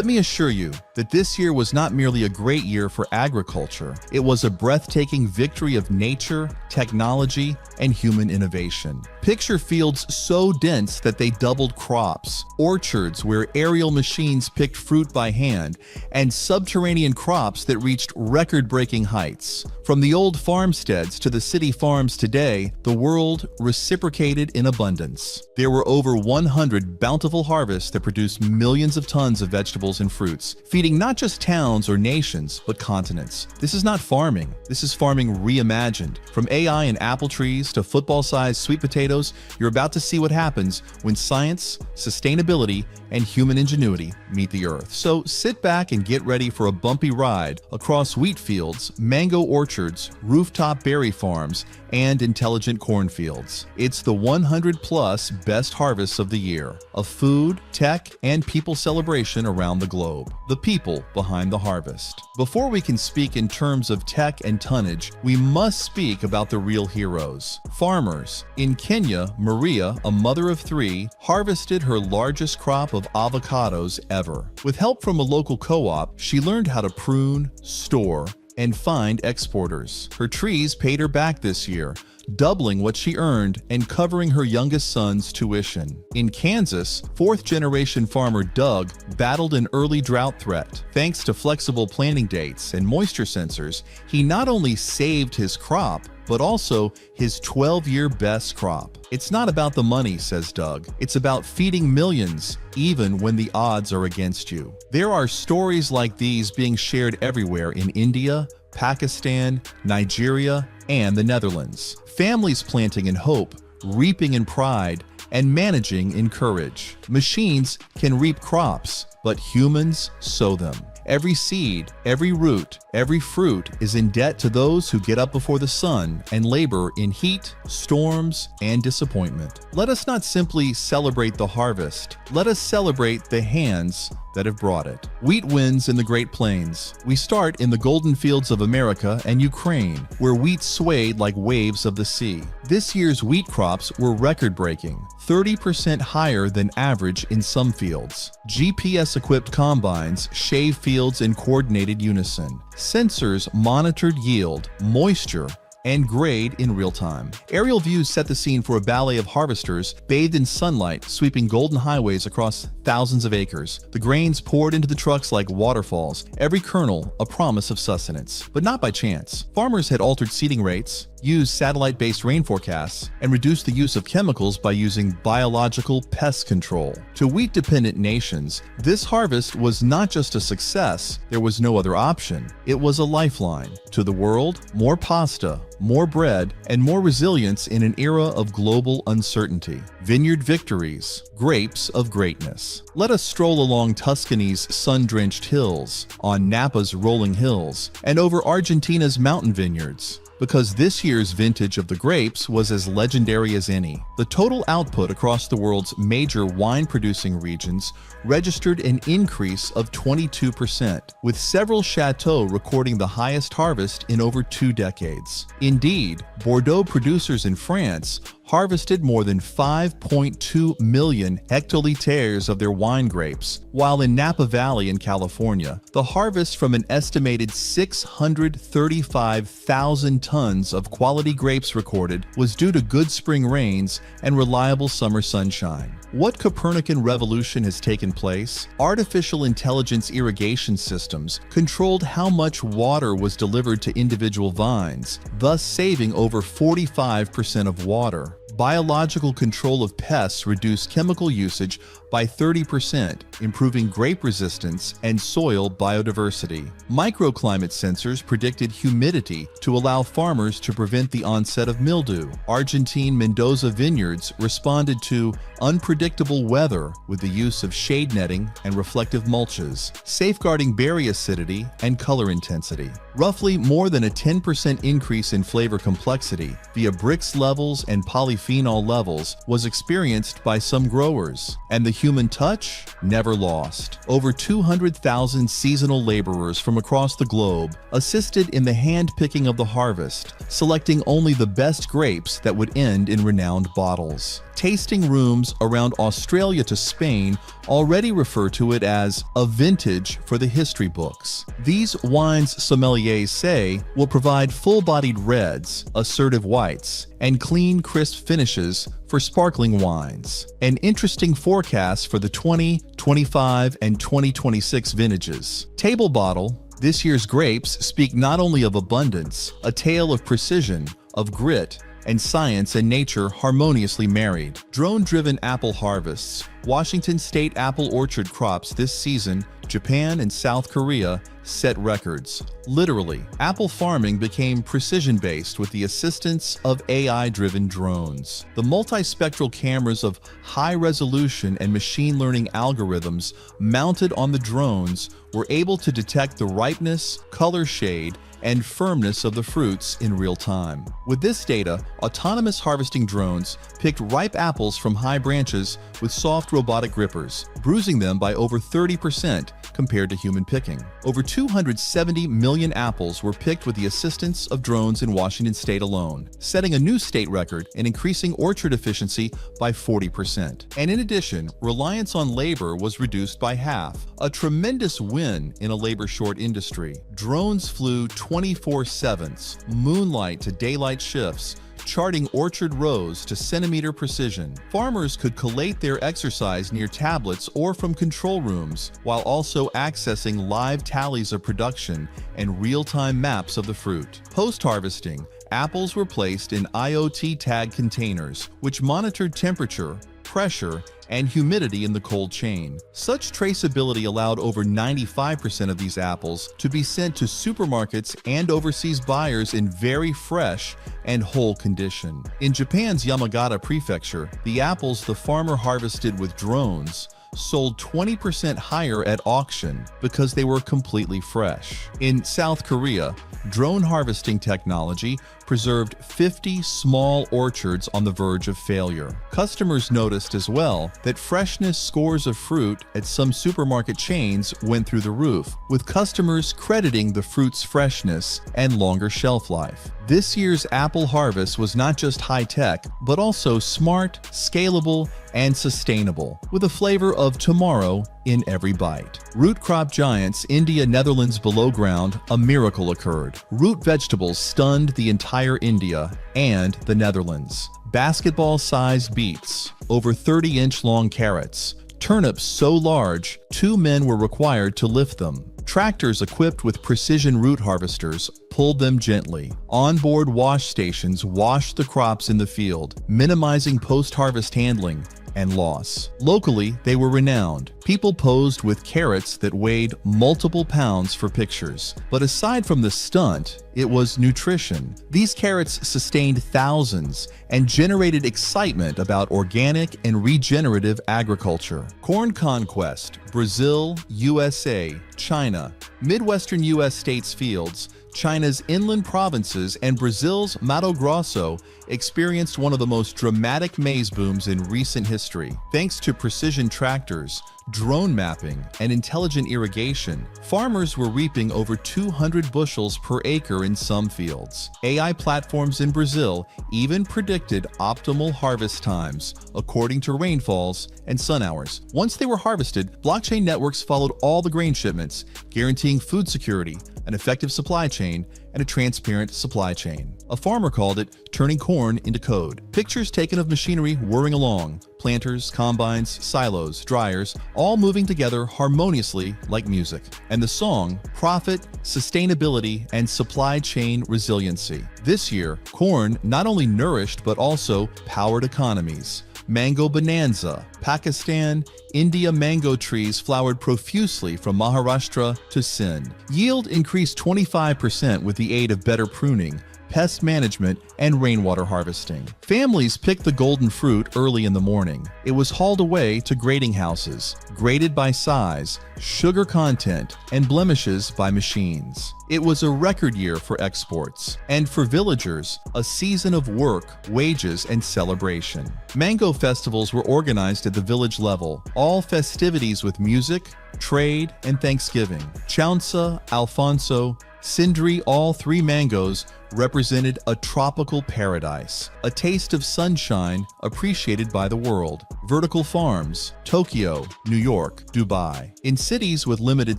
me assure you that this year was not merely a great year for agriculture, it was a breathtaking victory of nature, technology, and human innovation. Picture fields so dense that they doubled crops, orchards where aerial machines picked fruit by hand, and subterranean crops that reached record-breaking heights. From the old farmsteads to the city farms today, the world reciprocated in abundance. There were over 100 bountiful harvests that produced millions of tons of vegetables and fruits, feeding not just towns or nations, but continents. This is not farming. This is farming reimagined. From AI and apple trees to football-sized sweet potatoes, you're about to see what happens when science, sustainability, and human ingenuity meet the earth. So sit back and get ready for a bumpy ride across wheat fields, mango orchards, rooftop berry farms, and intelligent cornfields. It's the 100-plus best harvests of the year, a food, tech, and people celebration around the globe. The people behind the harvest. Before we can speak in terms of tech and tonnage, we must speak about the real heroes. Farmers. In Kenya, Maria, a mother of 3, harvested her largest crop of avocados ever. With help from a local co-op, she learned how to prune, store, and find exporters. Her trees paid her back this year, doubling what she earned and covering her youngest son's tuition. In Kansas, 4th-generation farmer Doug battled an early drought threat. Thanks to flexible planting dates and moisture sensors, he not only saved his crop, but also his 12-year best crop. It's not about the money, says Doug. It's about feeding millions, even when the odds are against you. There are stories like these being shared everywhere in India, Pakistan, Nigeria, and the Netherlands. Families planting in hope, reaping in pride, and managing in courage. Machines can reap crops, but humans sow them. Every seed, every root, every fruit is in debt to those who get up before the sun and labor in heat, storms, and disappointment. Let us not simply celebrate the harvest. Let us celebrate the hands that have brought it. Wheat wins in the Great Plains. We start in the golden fields of America and Ukraine, where wheat swayed like waves of the sea. This year's wheat crops were record-breaking, 30% higher than average in some fields. GPS-equipped combines shave fields in coordinated unison. Sensors monitored yield, moisture, and grade in real time. Aerial views set the scene for a ballet of harvesters bathed in sunlight, sweeping golden highways across thousands of acres. The grains poured into the trucks like waterfalls, every kernel a promise of sustenance. But not by chance. Farmers had altered seeding rates, used satellite-based rain forecasts, and reduced the use of chemicals by using biological pest control. To wheat-dependent nations, this harvest was not just a success, there was no other option. It was a lifeline. To the world, more pasta, more bread, and more resilience in an era of global uncertainty. Vineyard victories, grapes of greatness. Let us stroll along Tuscany's sun-drenched hills, on Napa's rolling hills, and over Argentina's mountain vineyards, because this year's vintage of the grapes was as legendary as any. The total output across the world's major wine-producing regions registered an increase of 22%, with several chateaux recording the highest harvest in over 2 decades. Indeed, Bordeaux producers in France harvested more than 5.2 million hectoliters of their wine grapes, while in Napa Valley in California, the harvest from an estimated 635,000 tons of quality grapes recorded was due to good spring rains and reliable summer sunshine. What Copernican revolution has taken place? Artificial intelligence irrigation systems controlled how much water was delivered to individual vines, thus saving over 45% of water. Biological control of pests reduced chemical usage by 30%, improving grape resistance and soil biodiversity. Microclimate sensors predicted humidity to allow farmers to prevent the onset of mildew. Argentine Mendoza vineyards responded to unpredictable weather with the use of shade netting and reflective mulches, safeguarding berry acidity and color intensity. Roughly more than a 10% increase in flavor complexity via Brix levels and polyphenol levels was experienced by some growers, and the human touch never lost. Over 200,000 seasonal laborers from across the globe assisted in the hand-picking of the harvest, selecting only the best grapes that would end in renowned bottles. Tasting rooms around Australia to Spain already refer to it as a vintage for the history books. These wines, sommeliers say, will provide full-bodied reds, assertive whites, and clean, crisp finishes for sparkling wines. An interesting forecast for the 2025 and 2026 vintages. Table bottle. This year's grapes speak not only of abundance, a tale of precision, of grit, and science and nature harmoniously married. Drone-driven apple harvests. Washington State apple orchard crops this season, Japan and South Korea set records. Literally, apple farming became precision-based with the assistance of AI-driven drones. The multispectral cameras of high-resolution and machine learning algorithms mounted on the drones were able to detect the ripeness, color shade, and firmness of the fruits in real time. With this data, autonomous harvesting drones picked ripe apples from high branches with soft robotic grippers, bruising them by over 30% compared to human picking. Over 270 million apples were picked with the assistance of drones in Washington State alone, setting a new state record and increasing orchard efficiency by 40%. And in addition, reliance on labor was reduced by half, a tremendous win in a labor-short industry. Drones flew 24/7, moonlight to daylight shifts, charting orchard rows to centimeter precision. Farmers could collate their exercise near tablets or from control rooms, while also accessing live tallies of production and real-time maps of the fruit. Post-harvesting, apples were placed in IoT-tagged containers, which monitored temperature, pressure, and humidity in the cold chain. Such traceability allowed over 95% of these apples to be sent to supermarkets and overseas buyers in very fresh and whole condition. In Japan's Yamagata prefecture, the apples the farmer harvested with drones sold 20% higher at auction because they were completely fresh. In South Korea, drone harvesting technology preserved 50 small orchards on the verge of failure. Customers noticed as well that freshness scores of fruit at some supermarket chains went through the roof, with customers crediting the fruit's freshness and longer shelf life. This year's apple harvest was not just high-tech, but also smart, scalable, and sustainable, with a flavor of tomorrow in every bite. Root crop giants, India, Netherlands below ground, a miracle occurred. Root vegetables stunned the entire India and the Netherlands. Basketball-sized beets, over 30-inch long carrots, turnips so large, 2 men were required to lift them. Tractors equipped with precision root harvesters pulled them gently. Onboard wash stations washed the crops in the field, minimizing post-harvest handling and loss. Locally, they were renowned. People posed with carrots that weighed multiple pounds for pictures. But aside from the stunt, it was nutrition. These carrots sustained thousands and generated excitement about organic and regenerative agriculture. Corn conquest, Brazil, USA, China, Midwestern U.S. states fields, China's inland provinces, and Brazil's Mato Grosso experienced one of the most dramatic maize booms in recent history. Thanks to precision tractors, drone mapping, and intelligent irrigation, farmers were reaping over 200 bushels per acre in some fields. AI platforms in Brazil even predicted optimal harvest times according to rainfalls and sun hours. Once they were harvested, blockchain networks followed all the grain shipments, guaranteeing food security, an effective supply chain, and a transparent supply chain. A farmer called it turning corn into code. Pictures taken of machinery whirring along, planters, combines, silos, dryers, all moving together harmoniously like music. And the song, Profit, Sustainability, and Supply Chain Resiliency. This year, corn not only nourished but also powered economies. Mango bonanza. Pakistan, India mango trees flowered profusely from Maharashtra to Sindh. Yield increased 25% with the aid of better pruning, pest management, and rainwater harvesting. Families picked the golden fruit early in the morning. It was hauled away to grading houses, graded by size, sugar content, and blemishes by machines. It was a record year for exports, and for villagers, a season of work, wages, and celebration. Mango festivals were organized at the village level, all festivities with music, trade, and Thanksgiving. Chaunsa, Alfonso, Sindri, all 3 mangoes represented a tropical paradise, a taste of sunshine appreciated by the world. Vertical farms, Tokyo, New York, Dubai. In cities with limited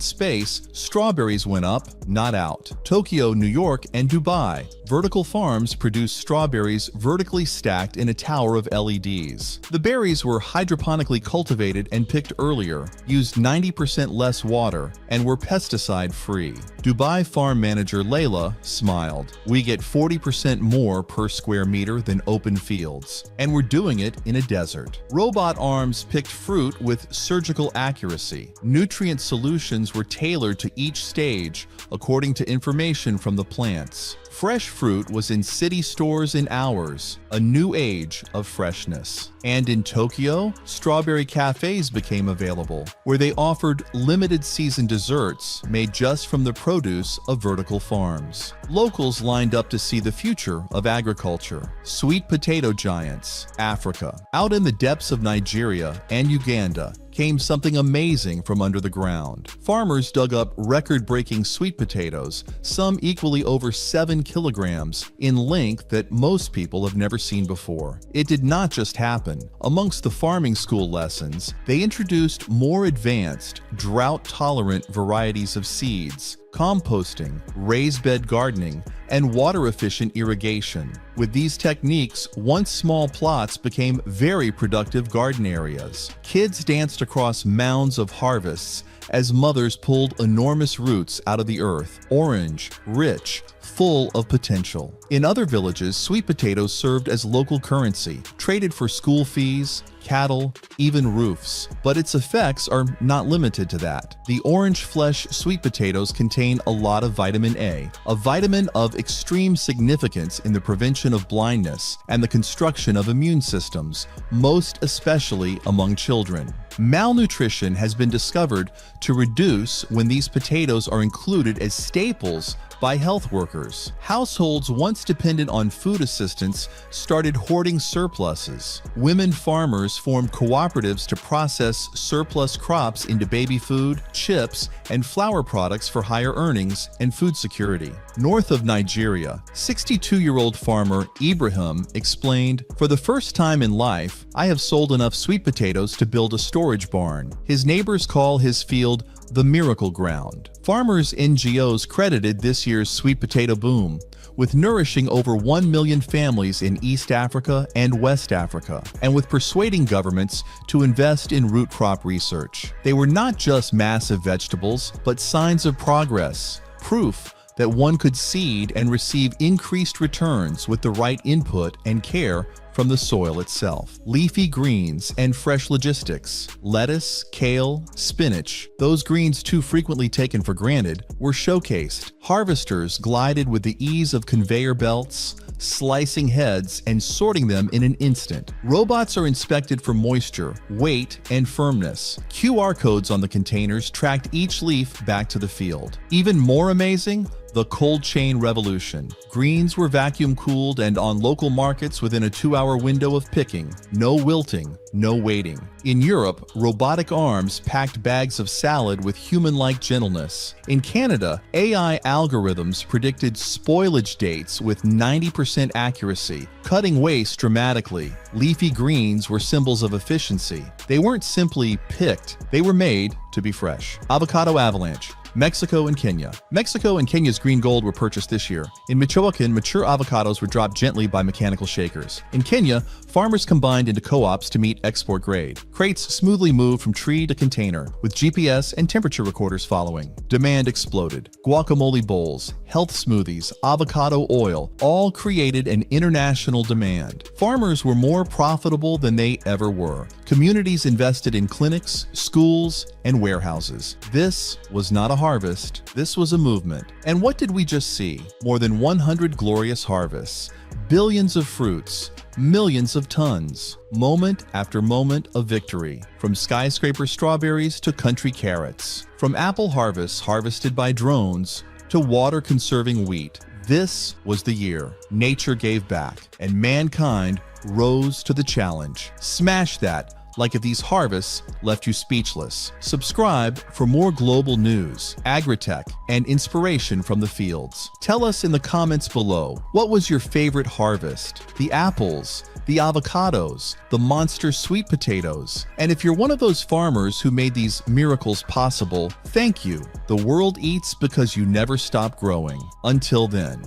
space, strawberries went up, not out. Tokyo, New York, and Dubai. Vertical farms produced strawberries vertically stacked in a tower of LEDs. The berries were hydroponically cultivated and picked earlier, used 90% less water, and were pesticide-free. Dubai farm manager Layla smiled. "We get 40% more per square meter than open fields, and we're doing it in a desert." Robot arms picked fruit with surgical accuracy. Nutrient solutions were tailored to each stage according to information from the plants. Fresh fruit was in city stores in hours, a new age of freshness. And in Tokyo, strawberry cafes became available, where they offered limited season desserts made just from the produce of vertical farms. Locals lined up to see the future of agriculture. Sweet potato giants, Africa. Out in the depths of Nigeria and Uganda came something amazing from under the ground. Farmers dug up record-breaking sweet potatoes, some equally over 7 kilograms, in length that most people have never seen before. It did not just happen. Amongst the farming school lessons, they introduced more advanced, drought-tolerant varieties of seeds, composting, raised bed gardening, and water-efficient irrigation. With these techniques, once small plots became very productive garden areas. Kids danced across mounds of harvests as mothers pulled enormous roots out of the earth, orange, rich, full of potential. In other villages, sweet potatoes served as local currency, traded for school fees, cattle, even roofs. But its effects are not limited to that. The orange flesh sweet potatoes contain a lot of vitamin A, a vitamin of extreme significance in the prevention of blindness and the construction of immune systems, most especially among children. Malnutrition has been discovered to reduce when these potatoes are included as staples by health workers. Households once dependent on food assistance started hoarding surpluses. Women farmers formed cooperatives to process surplus crops into baby food, chips, and flour products for higher earnings and food security. North of Nigeria, 62-year-old farmer Ibrahim explained, "For the first time in life, I have sold enough sweet potatoes to build a storage barn." His neighbors call his field the miracle ground. Farmers' NGOs credited this year's sweet potato boom with nourishing over 1 million families in East Africa and West Africa, and with persuading governments to invest in root crop research. They were not just massive vegetables, but signs of progress, proof that one could seed and receive increased returns with the right input and care from the soil itself. Leafy greens and fresh logistics, lettuce, kale, spinach, those greens too frequently taken for granted, were showcased. Harvesters glided with the ease of conveyor belts, slicing heads and sorting them in an instant. Robots are inspected for moisture, weight, and firmness. QR codes on the containers tracked each leaf back to the field. Even more amazing, the cold chain revolution. Greens were vacuum cooled and on local markets within a 2-hour window of picking. No wilting, no waiting. In Europe, robotic arms packed bags of salad with human-like gentleness. In Canada, AI algorithms predicted spoilage dates with 90% accuracy, cutting waste dramatically. Leafy greens were symbols of efficiency. They weren't simply picked, they were made to be fresh. Avocado avalanche. Mexico and Kenya. Mexico and Kenya's green gold were purchased this year. In Michoacan, mature avocados were dropped gently by mechanical shakers. In Kenya, farmers combined into co-ops to meet export grade. Crates smoothly moved from tree to container, with GPS and temperature recorders following. Demand exploded. Guacamole bowls, health smoothies, avocado oil, all created an international demand. Farmers were more profitable than they ever were. Communities invested in clinics, schools, and warehouses. This was not a harvest, this was a movement. And what did we just see? More than 100 glorious harvests, billions of fruits, millions of tons, moment after moment of victory, from skyscraper strawberries to country carrots, from apple harvests harvested by drones to water-conserving wheat. This was the year nature gave back, and mankind rose to the challenge. Smash that like if these harvests left you speechless. Subscribe for more global news, agri-tech, and inspiration from the fields. Tell us in the comments below, what was your favorite harvest? The apples, the avocados, the monster sweet potatoes. And if you're one of those farmers who made these miracles possible, thank you. The world eats because you never stop growing. Until then.